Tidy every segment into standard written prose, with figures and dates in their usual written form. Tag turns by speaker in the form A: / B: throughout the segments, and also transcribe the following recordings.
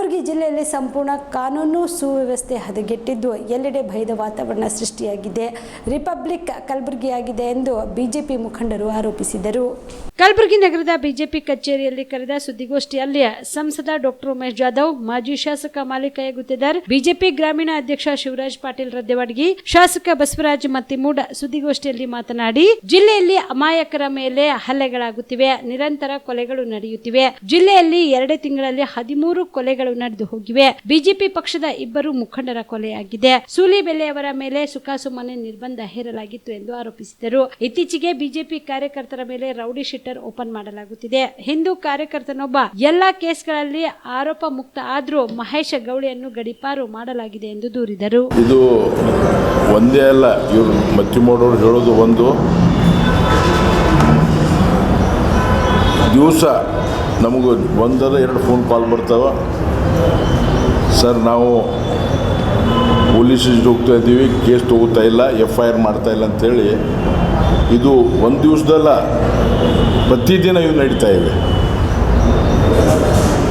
A: ಕಲಬುರಗಿ ಜಿಲ್ಲೆಯಲ್ಲಿ ಸಂಪೂರ್ಣ ಕಾನೂನು ಸುವ್ಯವಸ್ಥೆ ಹದಗೆಟ್ಟಿದ್ದು ಎಲ್ಲೆಡೆ ಭಯದ ವಾತಾವರಣ ಸೃಷ್ಟಿಯಾಗಿದೆ. ರಿಪಬ್ಲಿಕ್ ಕಲಬುರಗಿಯಾಗಿದೆ ಎಂದು ಬಿಜೆಪಿ ಮುಖಂಡರು ಆರೋಪಿಸಿದರು. ಕಲಬುರಗಿ ನಗರದ ಬಿಜೆಪಿ ಕಚೇರಿಯಲ್ಲಿ ಕರೆದ ಸುದ್ದಿಗೋಷ್ಠಿಯಲ್ಲಿ ಸಂಸದ ಡಾಕ್ಟರ್ ಉಮೇಶ್ ಜಾಧವ್, ಮಾಜಿ ಶಾಸಕ ಮಾಲಿಕಯ್ಯ ಗುತ್ತೇದಾರ್, ಬಿಜೆಪಿ ಗ್ರಾಮೀಣ ಅಧ್ಯಕ್ಷ ಶಿವರಾಜ್ ಪಾಟೀಲ್ ರದ್ದೆವಾಡಗಿ, ಶಾಸಕ ಬಸವರಾಜ್ ಮತ್ತಿಮೂಡ್ ಸುದ್ದಿಗೋಷ್ಠಿಯಲ್ಲಿ ಮಾತನಾಡಿ, ಜಿಲ್ಲೆಯಲ್ಲಿ ಅಮಾಯಕರ ಮೇಲೆ ಹಲ್ಲೆಗಳಾಗುತ್ತಿವೆ, ನಿರಂತರ ಕೊಲೆಗಳು ನಡೆಯುತ್ತಿವೆ. ಜಿಲ್ಲೆಯಲ್ಲಿ 2 ತಿಂಗಳಲ್ಲಿ 13 ಕೊಲೆಗಳು ನಡೆದು ಹೋಗಿವೆ. ಬಿಜೆಪಿ ಪಕ್ಷದ 2 ಮುಖಂಡರ ಕೊಲೆಯಾಗಿದೆ. ಸೂಲಿಬೆಲೆ ಅವರ ಮೇಲೆ ಸುಖಾಸುಮ್ಮನೆ ನಿರ್ಬಂಧ ಹೇರಲಾಗಿತ್ತು ಎಂದು ಆರೋಪಿಸಿದರು. ಇತ್ತೀಚೆಗೆ ಬಿಜೆಪಿ ಕಾರ್ಯಕರ್ತರ ಮೇಲೆ ರೌಡಿ ಶೀಟರ್ ಓಪನ್ ಮಾಡಲಾಗುತ್ತಿದೆ. ಹಿಂದೂ ಕಾರ್ಯಕರ್ತನೊಬ್ಬ ಎಲ್ಲಾ ಕೇಸ್ಗಳಲ್ಲಿ ಆರೋಪ ಮುಕ್ತ ಆದ್ರೂ ಮಹೇಶ್ ಗೌಳಿಯನ್ನು ಗಡಿಪಾರು ಮಾಡಲಾಗಿದೆ ಎಂದು ದೂರಿದರು.
B: ಇದು ಒಂದೇ ಅಲ್ಲ, ಇವರು ಮತ್ತಿಮೂಡೋರು ಹೇಳೋದು ಒಂದು ದಿವಸ ನಮಗೂ 1-2 ಫೋನ್ ಕಾಲ್ ಬರ್ತಾವೆ. ಸರ್, ನಾವು ಪೊಲೀಸ್ ಹೋಗ್ತಾ ಇದ್ದೀವಿ, ಕೇಸ್ ತೊಗೋತಾ ಇಲ್ಲ, FIR ಮಾಡ್ತಾ ಇಲ್ಲ ಅಂಥೇಳಿ. ಇದು ಒಂದು ದಿವಸದಲ್ಲ, ಪ್ರತಿದಿನ ಇವು ನಡೀತಾ ಇದೆ.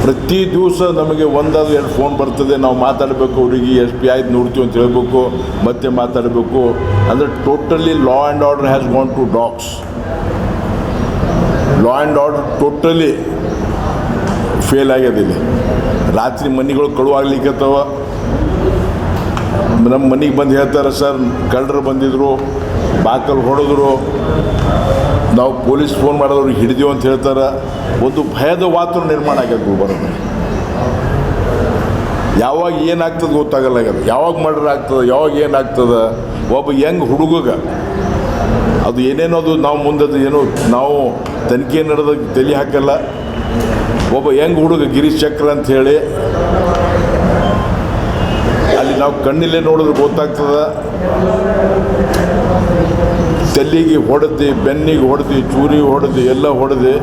B: ಪ್ರತಿ ದಿವಸ ನಮಗೆ 1-2 ಫೋನ್ ಬರ್ತದೆ. ನಾವು ಮಾತಾಡಬೇಕು, ಅವರಿಗೆ SP ಆಯ್ತು ನೋಡ್ತೀವಿ ಅಂತ ಹೇಳಬೇಕು, ಮತ್ತೆ ಮಾತಾಡಬೇಕು. ಅಂದರೆ totally law and order has gone to dogs. Law and order totally fail ಆಗ್ಯದಿಲ್ಲ. ರಾತ್ರಿ ಮನೆಗಳು ಕಳುವಾಗ್ಲಿಕ್ಕತ್ತವ. ನಮ್ಮ ಮನೆಗೆ ಬಂದು ಹೇಳ್ತಾರೆ, ಸರ್ ಕಳ್ಳರು ಬಂದಿದ್ರು, ಬಾಕಲ್ ಹೊಡೆದ್ರು, ನಾವು ಪೊಲೀಸ್ ಫೋನ್ ಮಾಡಿದವ್ರಿಗೆ ಹಿಡಿದೀವಿ ಅಂತ ಹೇಳ್ತಾರೆ. ಒಂದು ಭಯದ ವಾತಾವರಣ ನಿರ್ಮಾಣ ಆಗ್ಯದ ಗುಲ್ಬರ್ಗ. ಯಾವಾಗ ಏನಾಗ್ತದೆ ಗೊತ್ತಾಗಲ್ಲ ಆಗ್ಯದ. ಯಾವಾಗ ಮರ್ಡರ್ ಆಗ್ತದೆ, ಯಾವಾಗ ಏನಾಗ್ತದೆ. ಒಬ್ಬ ಯಂಗ್ ಹುಡುಗ ಅದು ಏನೇನೋ ಅದು ನಾವು ಮುಂದೆ ಏನೋ ನಾವು ತನಿಖೆ ನಡೆದ ತಲೆ ಹಾಕಲ್ಲ. ಒಬ್ಬ ಯಂಗ್ ಹುಡುಗ ಗಿರೀಶ್ ಚಕ್ರ ಅಂತ ಹೇಳಿ ಅಲ್ಲಿ ನಾವು ಕಣ್ಣಿಲ್ಲೇ ನೋಡಿದ್ರೆ ಗೊತ್ತಾಗ್ತದೆ. ತಲೆಗೆ ಹೊಡೆದು, ಬೆನ್ನಿಗೆ ಹೊಡೆದು, ಚೂರಿ ಹೊಡೆದು, ಎಲ್ಲ ಹೊಡೆದು.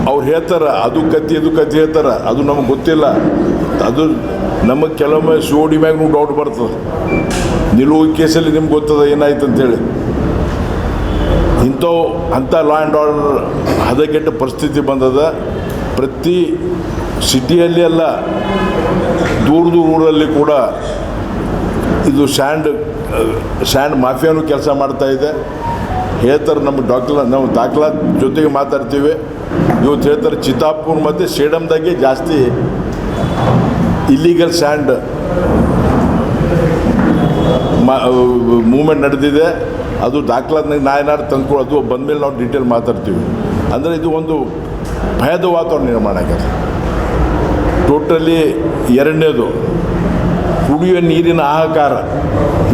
B: ಅವ್ರು ಹೇಳ್ತಾರೆ ಅದು ಕತ್ತಿ ಹೇಳ್ತಾರೆ. ಅದು ನಮಗೆ ಗೊತ್ತಿಲ್ಲ. ಅದು ನಮಗೆ ಕೆಲವೊಮ್ಮೆ COD ಮ್ಯಾಗೂ ಡೌಟ್ ಬರ್ತದೆ. ನಿಲುವು ಕೇಸಲ್ಲಿ ನಿಮ್ಗೆ ಗೊತ್ತದ ಏನಾಯ್ತು ಅಂತೇಳಿ. ಅಂಥ ಲಾ ಆ್ಯಂಡ್ ಆರ್ಡರ್ ಹದಗೆಟ್ಟ ಪರಿಸ್ಥಿತಿ ಬಂದದ. ಪ್ರತಿ ಸಿಟಿಯಲ್ಲಿ ಅಲ್ಲ, ದೂರ ಊರಲ್ಲಿ ಕೂಡ ಇದು ಸ್ಯಾಂಡ್ ಮಾಫಿಯಾನು ಕೆಲಸ ಮಾಡ್ತಾಯಿದೆ. ಹೇಳ್ತಾರೆ, ನಾವು ದಾಖಲಾತ್ ಜೊತೆಗೆ ಮಾತಾಡ್ತೀವಿ. ಇವತ್ತು ಹೇಳ್ತಾರೆ ಚಿತ್ತಾಪುರ್ ಮತ್ತು ಸೇಡಮ್ದಾಗೆ ಜಾಸ್ತಿ ಇಲ್ಲಿಗಲ್ ಸ್ಯಾಂಡ್ ಮೂವ್ಮೆಂಟ್ ನಡೆದಿದೆ. ಅದು ದಾಖಲಾತ್ನಾಗ ನಾಯನಾರು ತಂದ್ಕೊ, ಅದು ಬಂದಮೇಲೆ ನಾವು ಡೀಟೇಲ್ ಮಾತಾಡ್ತೀವಿ. ಅಂದರೆ ಇದು ಒಂದು ಭಯದ ವಾತಾವರಣ ನಿರ್ಮಾಣ ಆಗಿದೆ ಟೋಟಲಿ. 2ನೇದು ಕುಡಿಯುವ ನೀರಿನ ಹಾಹಾಕಾರ.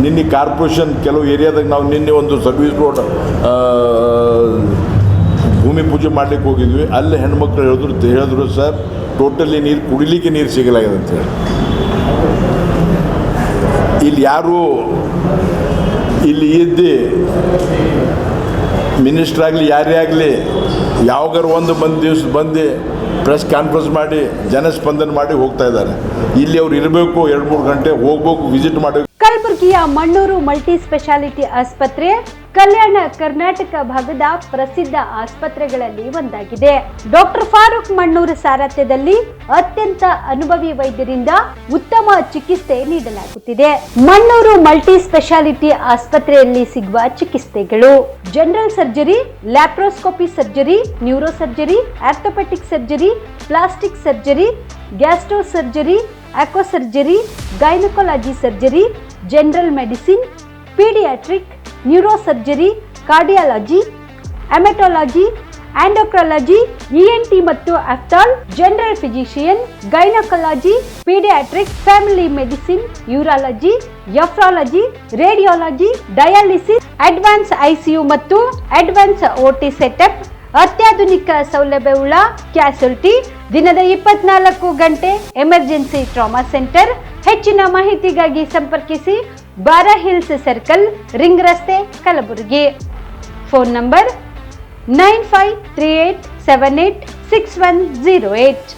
B: ನಿನ್ನೆ ಕಾರ್ಪೊರೇಷನ್ ಕೆಲವು ಏರಿಯಾದಾಗ ನಾವು ನಿನ್ನೆ ಒಂದು ಸರ್ವಿಸ್ ರೋಡ್ ಭೂಮಿ ಪೂಜೆ ಮಾಡಲಿಕ್ಕೆ ಹೋಗಿದ್ವಿ. ಅಲ್ಲಿ ಹೆಣ್ಮಕ್ಳು ಹೇಳಿದ್ರು ಸರ್, ಟೋಟಲಿ ನೀರು ಕುಡಿಲಿಕ್ಕೆ ನೀರು ಸಿಗಲಾಗಿದೆ ಅಂತೇಳಿ. ಇಲ್ಲಿ ಯಾರು ಇಲ್ಲಿ ಇದ್ದು ಮಿನಿಸ್ಟ್ರ್ ಆಗಲಿ ಯಾರೇ ಆಗಲಿ ಯಾವಾಗಾರು ಒಂದು ದಿವಸ ಬಂದು ಪ್ರೆಸ್ ಕಾನ್ಫರೆನ್ಸ್ ಮಾಡಿ ಜನಸ್ಪಂದನೆ ಮಾಡಿ ಹೋಗ್ತಾ ಇದ್ದಾರೆ. ಇಲ್ಲಿ ಅವ್ರು ಇರಬೇಕು, 2-3 ಗಂಟೆ ಹೋಗ್ಬೇಕು, ವಿಸಿಟ್ ಮಾಡಬೇಕು.
A: ಕಲಬುರಗಿಯ ಮಣ್ಣೂರು ಮಲ್ಟಿ ಸ್ಪೆಷಾಲಿಟಿ ಆಸ್ಪತ್ರೆ ಕಲ್ಯಾಣ ಕರ್ನಾಟಕ ಭಾಗದ ಪ್ರಸಿದ್ಧ ಆಸ್ಪತ್ರೆಗಳಲ್ಲಿ ಒಂದಾಗಿದೆ. ಡಾಕ್ಟರ್ ಫಾರೂಕ್ ಮಣ್ಣೂರು ಸಾರಥ್ಯದಲ್ಲಿ ಅತ್ಯಂತ ಅನುಭವಿ ವೈದ್ಯರಿಂದ ಉತ್ತಮ ಚಿಕಿತ್ಸೆ ನೀಡಲಾಗುತ್ತಿದೆ. ಮಣ್ಣೂರು ಮಲ್ಟಿ ಸ್ಪೆಷಾಲಿಟಿ ಆಸ್ಪತ್ರೆಯಲ್ಲಿ ಸಿಗುವ ಚಿಕಿತ್ಸೆಗಳು: general surgery, laparoscopy surgery, neuro surgery, orthopaedic surgery, plastic surgery, gastro surgery, aqua surgery, gynaecology surgery, general medicine, paediatric, neuro surgery, cardiology, haematology, endocrinology, ENT ಮತ್ತು ophthal, general physician, gynaecology, paediatric, family medicine, urology, nephrology, radiology, dialysis, advance ICU ಮತ್ತು advance OT setup, ಅತ್ಯಾಧುನಿಕ ಸೌಲಭ್ಯವುಳ್ಳ ಕ್ಯಾಸುಲಿಟಿ, ದಿನದ 24 ಗಂಟೆ emergency trauma centre. ಹೆಚ್ಚಿನ ಮಾಹಿತಿಗಾಗಿ ಸಂಪರ್ಕಿಸಿ ಬಾರಾ hills circle, ring ರಸ್ತೆ, ಕಲಬುರಗಿ. Phone number 9538786108.